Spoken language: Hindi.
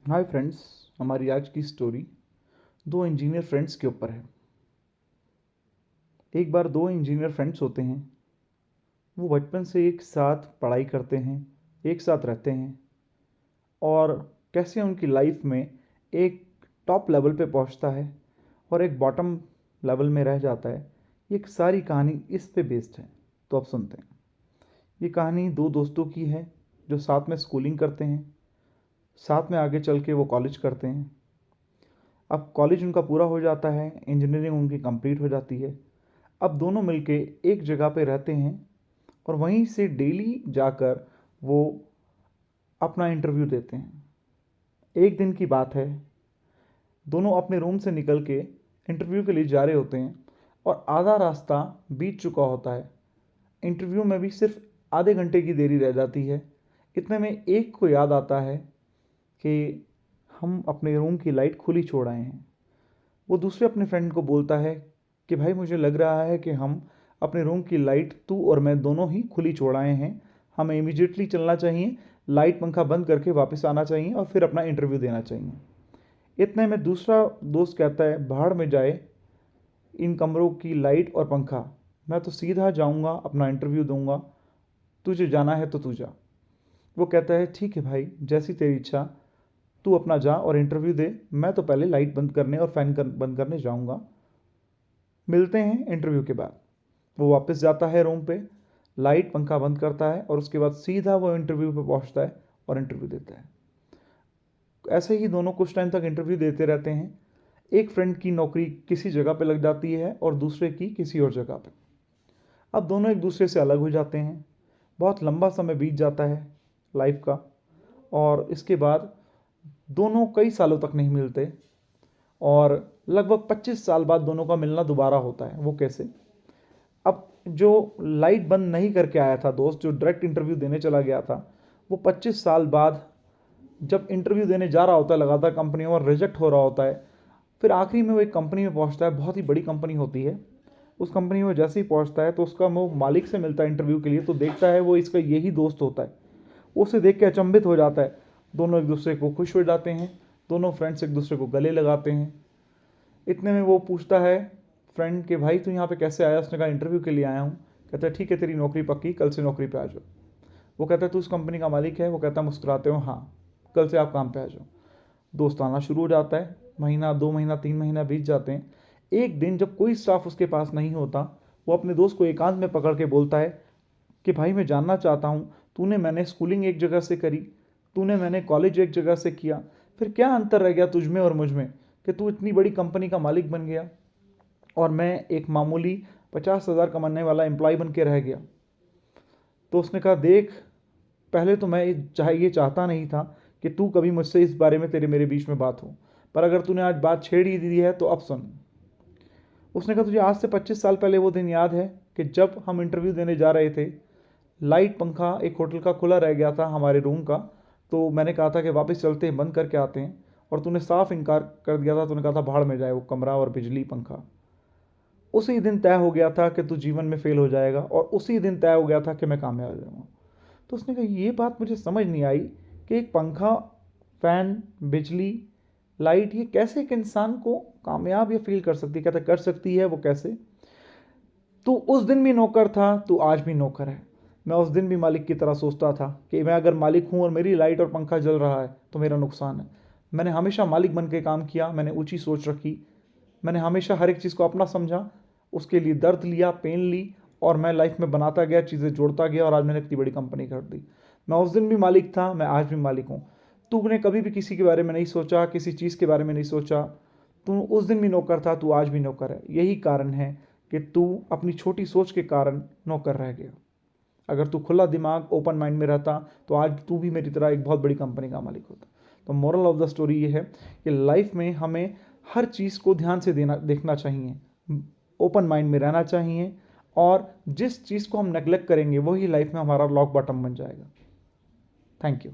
Hi friends. हमारी आज की स्टोरी दो इंजीनियर फ्रेंड्स के ऊपर है। एक बार दो इंजीनियर फ्रेंड्स होते हैं। वो बचपन से एक साथ पढ़ाई करते हैं, एक साथ रहते हैं और कैसे उनकी लाइफ में एक टॉप लेवल पे पहुंचता है और एक बॉटम लेवल में रह जाता है। ये एक सारी कहानी इस पे बेस्ड है। तो अब सुनते हैं। ये कहानी दो दोस्तों की है जो साथ में स्कूलिंग करते हैं, साथ में आगे चल के वो कॉलेज करते हैं। अब कॉलेज उनका पूरा हो जाता है, इंजीनियरिंग उनकी कंप्लीट हो जाती है। अब दोनों मिलके एक जगह पे रहते हैं और वहीं से डेली जाकर वो अपना इंटरव्यू देते हैं। एक दिन की बात है, दोनों अपने रूम से निकल के इंटरव्यू के लिए जा रहे होते हैं और आधा रास्ता बीत चुका होता है। इंटरव्यू में भी सिर्फ आधे घंटे की देरी रह जाती है। इतने में एक को याद आता है कि हम अपने रूम की लाइट खुली छोड़ आए हैं। वो दूसरे अपने फ्रेंड को बोलता है कि भाई मुझे लग रहा है कि हम अपने रूम की लाइट तू और मैं दोनों ही खुली छोड़ आए हैं। हमें इमीडिएटली चलना चाहिए, लाइट पंखा बंद करके वापस आना चाहिए और फिर अपना इंटरव्यू देना चाहिए। इतने में दूसरा दोस्त कहता है भाड़ में जाए इन कमरों की लाइट और पंखा, मैं तो सीधा जाऊंगा अपना इंटरव्यू दूंगा, तुझे जाना है तो तू जा। वो कहता है ठीक है भाई, जैसी तेरी इच्छा, तू अपना जा और इंटरव्यू दे, मैं तो पहले लाइट बंद करने और बंद करने जाऊंगा। मिलते हैं इंटरव्यू के बाद। वो वापस जाता है रूम पे, लाइट पंखा बंद करता है और उसके बाद सीधा वो इंटरव्यू पे पहुंचता है और इंटरव्यू देता है। ऐसे ही दोनों कुछ टाइम तक इंटरव्यू देते रहते हैं। एक फ्रेंड की नौकरी किसी जगह पे लग जाती है और दूसरे की किसी और जगह पे। अब दोनों एक दूसरे से अलग हो जाते हैं। बहुत लंबा समय बीत जाता है लाइफ का और इसके बाद दोनों कई सालों तक नहीं मिलते और लगभग 25 साल बाद दोनों का मिलना दोबारा होता है। वो कैसे? अब जो लाइट बंद नहीं करके आया था दोस्त, जो डायरेक्ट इंटरव्यू देने चला गया था, वो 25 साल बाद जब इंटरव्यू देने जा रहा होता है, लगातार कंपनियों में रिजेक्ट हो रहा होता है, फिर आखिरी में वो एक कंपनी में पहुंचता है। बहुत ही बड़ी कंपनी होती है। उस कंपनी में जैसे ही पहुंचता है तो उसका वो मालिक से मिलता है इंटरव्यू के लिए, तो देखता है वो इसका यही दोस्त होता है। उसे देख के अचंभित हो जाता है। दोनों एक दूसरे को खुश हो जाते हैं, दोनों फ्रेंड्स एक दूसरे को गले लगाते हैं। इतने में वो पूछता है फ्रेंड के भाई तू यहाँ पे कैसे आया? उसने कहा इंटरव्यू के लिए आया हूँ। कहता है ठीक है, तेरी नौकरी पक्की, कल से नौकरी पे आ जाओ। वो कहता है तू उस कंपनी का मालिक है? वो कहता है मुस्कुराते हो हाँ, कल से आप काम पे आ जाओ। दोस्त आना शुरू हो जाता है। महीना, 2 महीना, 3 महीना बीत जाते हैं। एक दिन जब कोई स्टाफ उसके पास नहीं होता, वो अपने दोस्त को एकांत में पकड़ के बोलता है कि भाई मैं जानना चाहता हूँ, तूने मैंने स्कूलिंग एक जगह से करी, तूने मैंने कॉलेज एक जगह से किया, फिर क्या अंतर रह गया तुझ में और मुझ में कि तू इतनी बड़ी कंपनी का मालिक बन गया और मैं एक मामूली 50,000 कमाने वाला एम्प्लॉय बन के रह गया। तो उसने कहा देख, पहले तो मैं ये चाहता नहीं था कि तू कभी मुझसे इस बारे में तेरे मेरे बीच में बात हो, पर अगर तूने आज बात छेड़ ही दी है तो अब सुन। उसने कहा तुझे आज से 25 साल पहले वो दिन याद है कि जब हम इंटरव्यू देने जा रहे थे, लाइट पंखा एक होटल का खुला रह गया था हमारे रूम का, तो मैंने कहा था कि वापस चलते हैं, बंद करके आते हैं, और तूने साफ इनकार कर दिया था। तूने कहा था भाड़ में जाए वो कमरा और बिजली पंखा। उसी दिन तय हो गया था कि तू जीवन में फेल हो जाएगा और उसी दिन तय हो गया था कि मैं कामयाब हो जाऊँगा। तो उसने कहा ये बात मुझे समझ नहीं आई कि एक पंखा, फैन, बिजली, लाइट, ये कैसे एक इंसान को कामयाब या फेल कर सकती है? कहता कर सकती है। वो कैसे? तू उस दिन भी नौकर था, तू आज भी नौकर है। मैं उस दिन भी मालिक की तरह सोचता था कि मैं अगर मालिक हूँ और मेरी लाइट और पंखा जल रहा है तो मेरा नुकसान है। मैंने हमेशा मालिक बन के काम किया, मैंने ऊंची सोच रखी, मैंने हमेशा हर एक चीज़ को अपना समझा, उसके लिए दर्द लिया, पेन ली, और मैं लाइफ में बनाता गया, चीज़ें जोड़ता गया और आज मैंने इतनी बड़ी कंपनी कर दी। मैं उस दिन भी मालिक था, मैं आज भी मालिक हूँ। तूने कभी भी किसी के बारे में नहीं सोचा, किसी चीज़ के बारे में नहीं सोचा। तू उस दिन भी नौकर था, तू आज भी नौकर है। यही कारण है कि तू अपनी छोटी सोच के कारण नौकर रह गया। अगर तू खुला दिमाग, ओपन माइंड में रहता तो आज तू भी मेरी तरह एक बहुत बड़ी कंपनी का मालिक होता। तो मोरल ऑफ द स्टोरी ये है कि लाइफ में हमें हर चीज़ को ध्यान से देखना चाहिए, ओपन माइंड में रहना चाहिए, और जिस चीज़ को हम नेगलेक्ट करेंगे वही लाइफ में हमारा लॉक बॉटम बन जाएगा। Thank you.